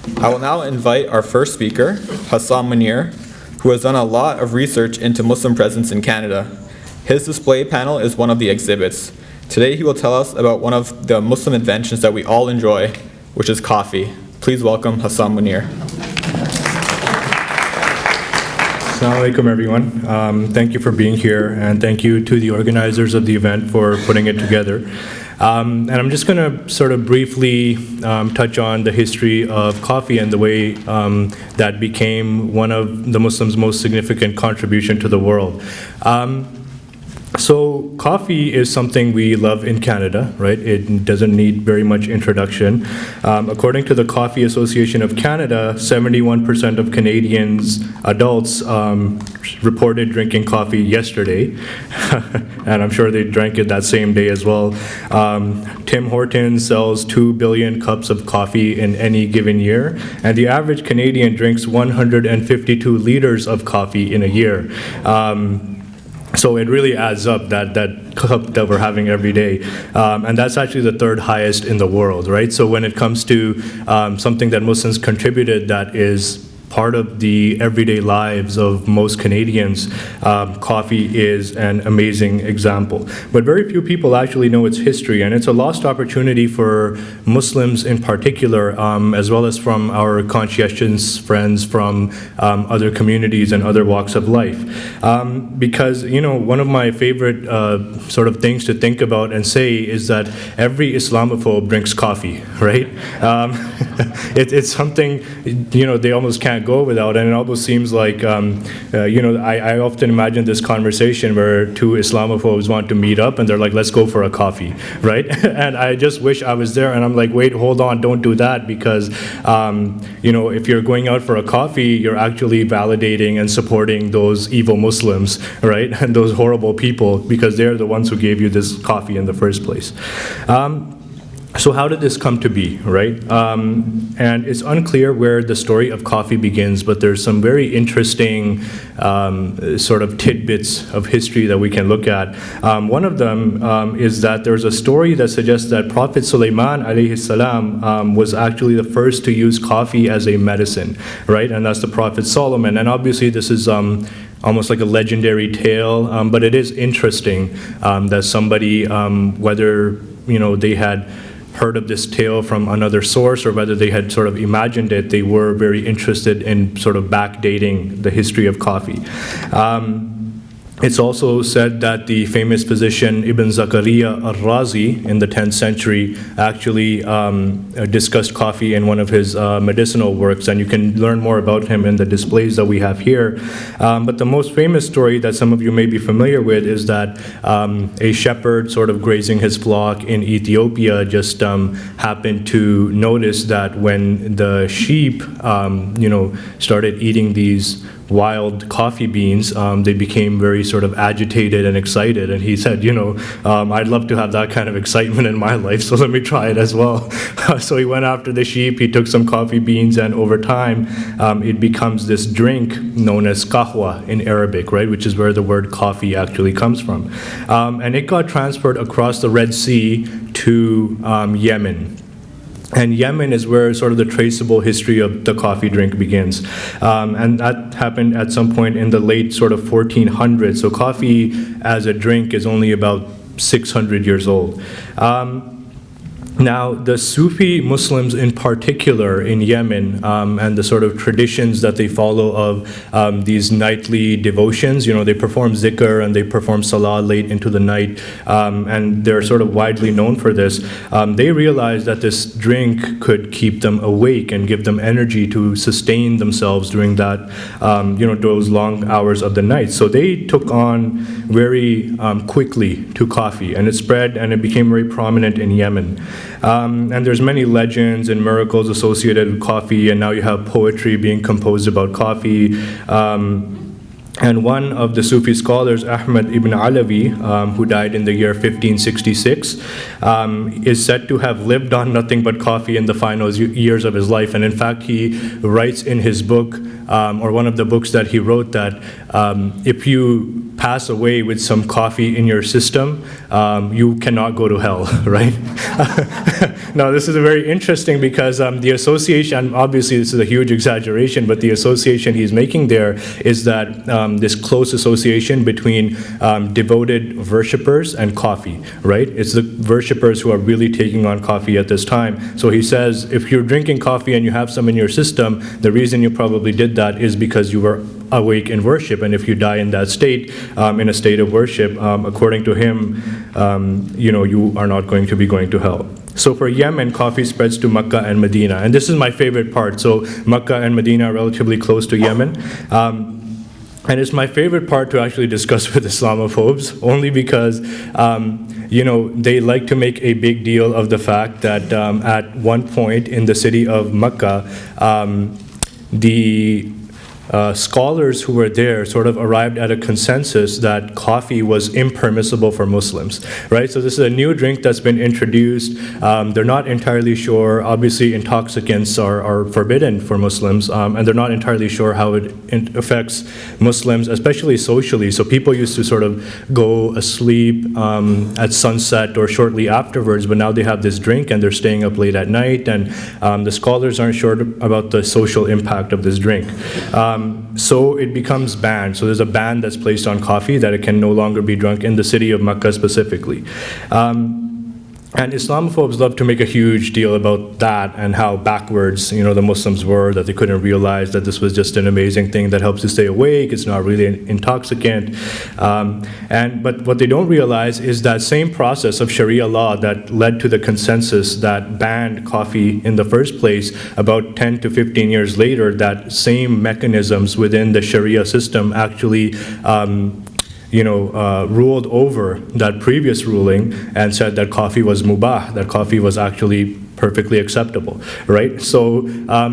I will now invite our first speaker, Hassan Munir, who has done a lot of research into Muslim presence in Canada. His display panel is one of the exhibits. Today he will tell us about one of the Muslim inventions that we all enjoy, which is coffee. Please welcome Hassan Munir. Assalamu alaikum, everyone. Thank you for being here, and thank you to the organizers of the event for putting it together. And I'm just going to sort of briefly touch on the history of coffee and the way that became one of the Muslims' most significant contribution to the world. So coffee is something we love in Canada, right? It doesn't need very much introduction. According to the Coffee Association of Canada, 71% of Canadians, adults, reported drinking coffee yesterday, and I'm sure they drank it that same day as well. Tim Hortons sells 2 billion cups of coffee in any given year, and the average Canadian drinks 152 liters of coffee in a year. So it really adds up, that cup that we're having every day. And that's actually the third highest in the world, right? So when it comes to something that Muslims contributed that is part of the everyday lives of most Canadians, coffee is an amazing example. But very few people actually know its history, and it's a lost opportunity for Muslims in particular, as well as from our conscientious friends from other communities and other walks of life. Because, you know, one of my favorite sort of things to think about and say is that every Islamophobe drinks coffee, right? It's something, you know, they almost can't go without, and it almost seems like, you know, I often imagine this conversation where two Islamophobes want to meet up and they're like, let's go for a coffee, right? And I just wish I was there, and I'm like, wait, hold on, don't do that, because, you know, if you're going out for a coffee, you're actually validating and supporting those evil Muslims, right? And those horrible people, because they're the ones who gave you this coffee in the first place. So how did this come to be, right? And it's unclear where the story of coffee begins, but there's some very interesting sort of tidbits of history that we can look at. One of them is that there's a story that suggests that Prophet Sulaiman alayhi salam was actually the first to use coffee as a medicine, right? And that's the Prophet Solomon. And obviously this is almost like a legendary tale, but it is interesting that somebody, whether, you know, they had heard of this tale from another source or whether they had sort of imagined it, they were very interested in sort of backdating the history of coffee. It's also said that the famous physician Ibn Zakaria al-Razi in the 10th century actually discussed coffee in one of his medicinal works, and you can learn more about him in the displays that we have here. But the most famous story that some of you may be familiar with is that a shepherd sort of grazing his flock in Ethiopia just happened to notice that when the sheep, you know, started eating these wild coffee beans, they became very sort of agitated and excited, and he said, you know, I'd love to have that kind of excitement in my life, so let me try it as well. So he went after the sheep, he took some coffee beans, and over time it becomes this drink known as kahwa in Arabic, right, which is where the word coffee actually comes from. And it got transferred across the Red Sea to Yemen. And Yemen is where sort of the traceable history of the coffee drink begins. And that happened at some point in the late sort of 1400s. So coffee as a drink is only about 600 years old. Now, the Sufi Muslims in particular in Yemen, and the sort of traditions that they follow of these nightly devotions, you know, they perform zikr and they perform salah late into the night, and they're sort of widely known for this. They realized that this drink could keep them awake and give them energy to sustain themselves during that, you know, those long hours of the night. So they took on very quickly to coffee, and it spread and it became very prominent in Yemen. And there's many legends and miracles associated with coffee, and now you have poetry being composed about coffee. And one of the Sufi scholars, Ahmad ibn Alawi, who died in the year 1566, is said to have lived on nothing but coffee in the final years of his life. And in fact, he writes in his book, or one of the books that he wrote, that if you pass away with some coffee in your system, you cannot go to hell, right? Now, this is very interesting because the association, obviously this is a huge exaggeration, but the association he's making there is that this close association between devoted worshippers and coffee, right? It's the worshippers who are really taking on coffee at this time. So he says, if you're drinking coffee and you have some in your system, the reason you probably did that is because you were awake in worship, and if you die in that state, in a state of worship, according to him, you are not going to be going to hell. So for Yemen, coffee spreads to Mecca and Medina, and this is my favorite part. So Mecca and Medina are relatively close to Yemen. And it's my favorite part to actually discuss with Islamophobes, only because they like to make a big deal of the fact that at one point in the city of Mecca, the scholars who were there sort of arrived at a consensus that coffee was impermissible for Muslims, right? So this is a new drink that's been introduced. They're not entirely sure. Obviously, intoxicants are forbidden for Muslims, and they're not entirely sure how it affects Muslims, especially socially. So people used to sort of go asleep at sunset or shortly afterwards, but now they have this drink and they're staying up late at night, and the scholars aren't sure about the social impact of this drink. So it becomes banned. So there's a ban that's placed on coffee that it can no longer be drunk in the city of Mecca specifically. And Islamophobes love to make a huge deal about that and how backwards, the Muslims were, that they couldn't realize that this was just an amazing thing that helps you stay awake. It's not really an intoxicant. But what they don't realize is that same process of Sharia law that led to the consensus that banned coffee in the first place, about 10 to 15 years later, that same mechanisms within the Sharia system actually ruled over that previous ruling and said that coffee was mubah, that coffee was actually perfectly acceptable, right? So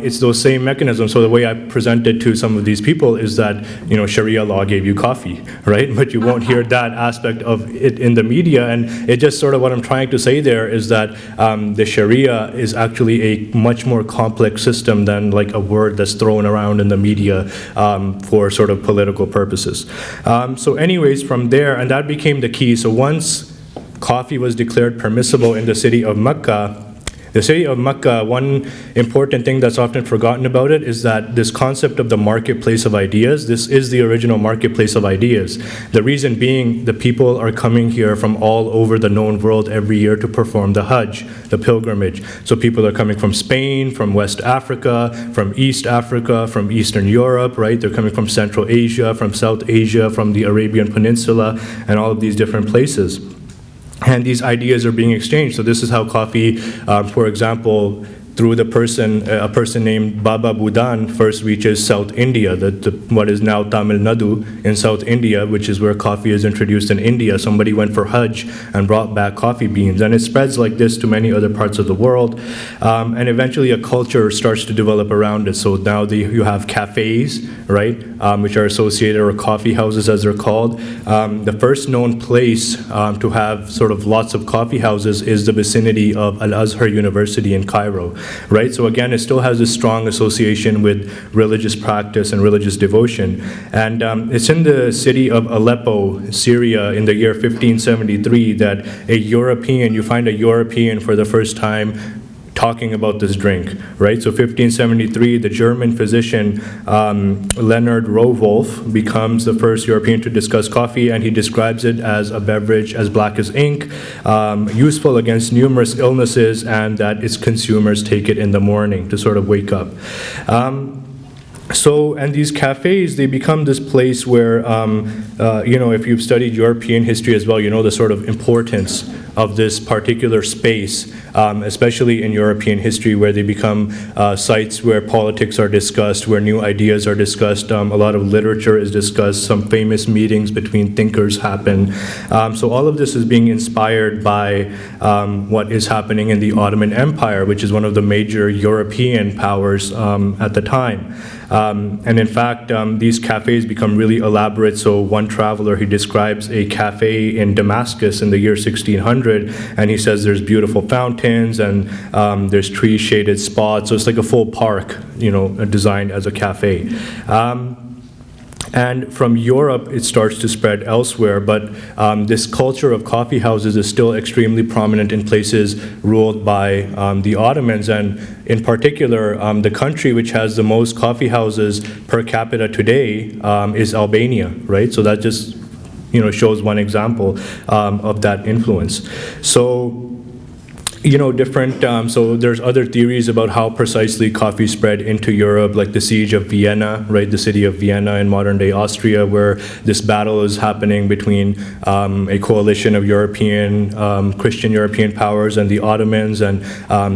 it's those same mechanisms. So the way I present it to some of these people is that, Sharia law gave you coffee, right? But you won't hear that aspect of it in the media. And it just sort of what I'm trying to say there is that the Sharia is actually a much more complex system than like a word that's thrown around in the media for sort of political purposes. So anyways, from there, and that became the key. So once coffee was declared permissible in the city of Mecca, one important thing that's often forgotten about it is that this concept of the marketplace of ideas, this is the original marketplace of ideas. The reason being, the people are coming here from all over the known world every year to perform the Hajj, the pilgrimage. So people are coming from Spain, from West Africa, from East Africa, from Eastern Europe, right? They're coming from Central Asia, from South Asia, from the Arabian Peninsula, and all of these different places. And these ideas are being exchanged. So this is how coffee, for example, through a person named Baba Budan first reaches South India, what is now Tamil Nadu in South India, which is where coffee is introduced in India. Somebody went for Hajj and brought back coffee beans. And it spreads like this to many other parts of the world. And eventually a culture starts to develop around it. So now you have cafes, right, which are associated, or coffee houses as they're called. The first known place to have sort of lots of coffee houses is the vicinity of Al-Azhar University in Cairo. Right, so again, it still has a strong association with religious practice and religious devotion. And it's in the city of Aleppo, Syria, in the year 1573 that you find a European for the first time talking about this drink, right? So 1573, the German physician Leonard Rowohlf becomes the first European to discuss coffee, and he describes it as a beverage as black as ink, useful against numerous illnesses, and that its consumers take it in the morning to sort of wake up. And these cafes, they become this place where, if you've studied European history as well, you know the sort of importance of this particular space, especially in European history, where they become sites where politics are discussed, where new ideas are discussed, a lot of literature is discussed, some famous meetings between thinkers happen. So all of this is being inspired by what is happening in the Ottoman Empire, which is one of the major European powers at the time. And in fact, these cafes become really elaborate. So one traveler, he describes a cafe in Damascus in the year 1600, and he says there's beautiful fountains and there's tree-shaded spots. So it's like a full park, designed as a cafe. And from Europe, it starts to spread elsewhere, but this culture of coffee houses is still extremely prominent in places ruled by the Ottomans, and in particular, the country which has the most coffee houses per capita today is Albania, right? So that just shows one example of that influence. So so there's other theories about how precisely coffee spread into Europe, like the siege of Vienna, right, the city of Vienna in modern-day Austria, where this battle is happening between a coalition of Christian European powers and the Ottomans, and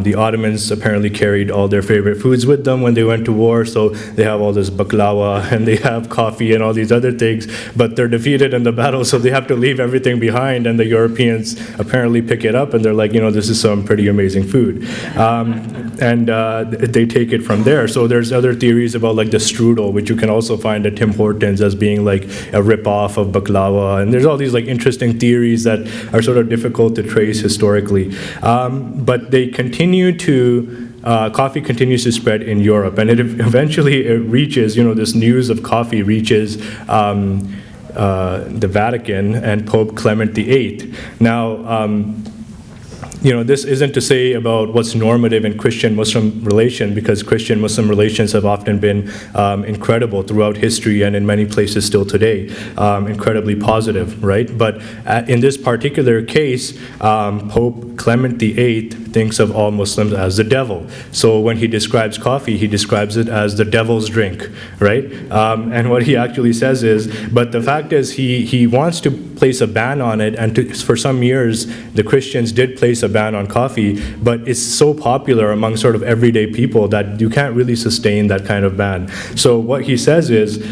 the Ottomans apparently carried all their favorite foods with them when they went to war, so they have all this baklava, and they have coffee and all these other things, but they're defeated in the battle, so they have to leave everything behind, and the Europeans apparently pick it up, and they're like, this is some pretty amazing food. And they take it from there. So there's other theories about like the strudel, which you can also find at Tim Hortons as being like a rip-off of baklava. And there's all these like interesting theories that are sort of difficult to trace historically. But they continue to coffee continues to spread in Europe, and it reaches, this news of coffee reaches the Vatican and Pope Clement VIII. Now, this isn't to say about what's normative in Christian-Muslim relation, because Christian-Muslim relations have often been incredible throughout history and in many places still today, incredibly positive, right? But in this particular case, Pope Clement VIII thinks of all Muslims as the devil. So when he describes coffee, he describes it as the devil's drink, right? And what he actually says is, but the fact is he wants to place a ban on it, and for some years, the Christians did place a ban on coffee, but it's so popular among sort of everyday people that you can't really sustain that kind of ban. So what he says is,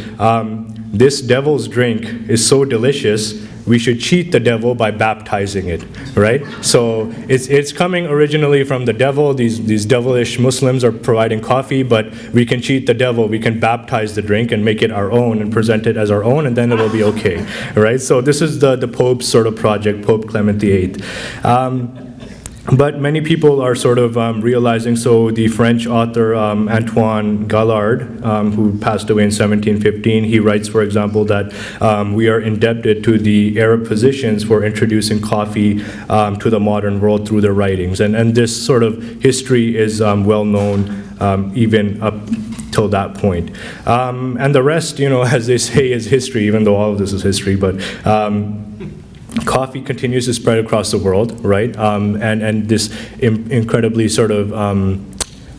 this devil's drink is so delicious, we should cheat the devil by baptizing it, right? So it's coming originally from the devil. These devilish Muslims are providing coffee, but we can cheat the devil. We can baptize the drink and make it our own and present it as our own, and then it will be okay, right? So this is the Pope's sort of project, Pope Clement VIII. But many people are sort of realizing, so the French author Antoine Gallard, who passed away in 1715, he writes, for example, that we are indebted to the Arab physicians for introducing coffee to the modern world through their writings. And this sort of history is well known even up till that point. And the rest, as they say, is history, even though all of this is history, but coffee continues to spread across the world, right? And this incredibly sort of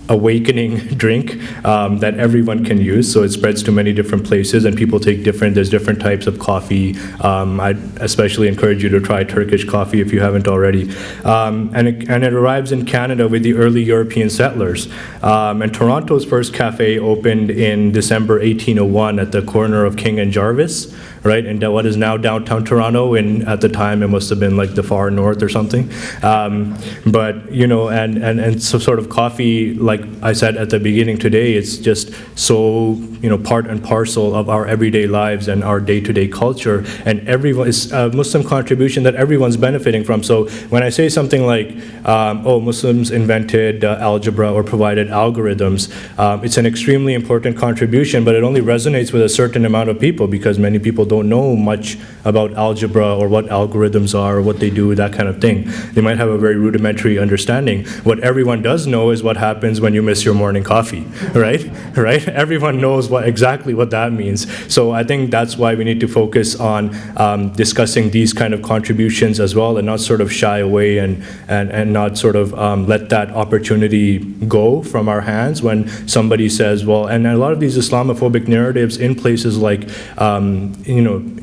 awakening drink that everyone can use. So it spreads to many different places, and people take there's different types of coffee. I'd especially encourage you to try Turkish coffee if you haven't already. And it arrives in Canada with the early European settlers. And Toronto's first cafe opened in December 1801 at the corner of King and Jarvis, right, in what is now downtown Toronto, and at the time it must have been like the far north or something. But and so sort of coffee, like I said at the beginning today, it's just so part and parcel of our everyday lives and our day-to-day culture, and everyone is a Muslim contribution that everyone's benefiting from. So when I say something like, Muslims invented algebra or provided algorithms, it's an extremely important contribution, but it only resonates with a certain amount of people, because many people don't know much about algebra or what algorithms are or what they do, that kind of thing. They might have a very rudimentary understanding. What everyone does know is what happens when you miss your morning coffee, right? Right? Everyone knows exactly what that means. So I think that's why we need to focus on discussing these kind of contributions as well, and not sort of shy away and not sort of let that opportunity go from our hands when somebody says, well, and a lot of these Islamophobic narratives in places like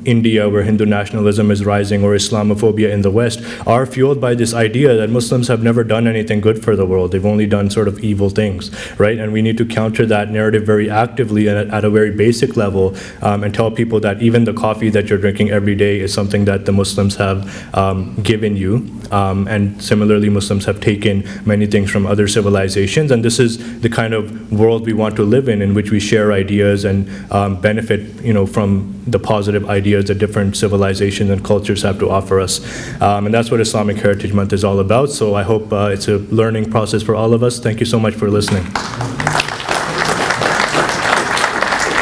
India, where Hindu nationalism is rising, or Islamophobia in the West, are fueled by this idea that Muslims have never done anything good for the world. They've only done sort of evil things, right? And we need to counter that narrative very actively and at a very basic level, and tell people that even the coffee that you're drinking every day is something that the Muslims have given you. And similarly, Muslims have taken many things from other civilizations, and this is the kind of world we want to live in which we share ideas and benefit, from the positive ideas that different civilizations and cultures have to offer us. And that's what Islamic Heritage Month is all about. So I hope it's a learning process for all of us. Thank you so much for listening.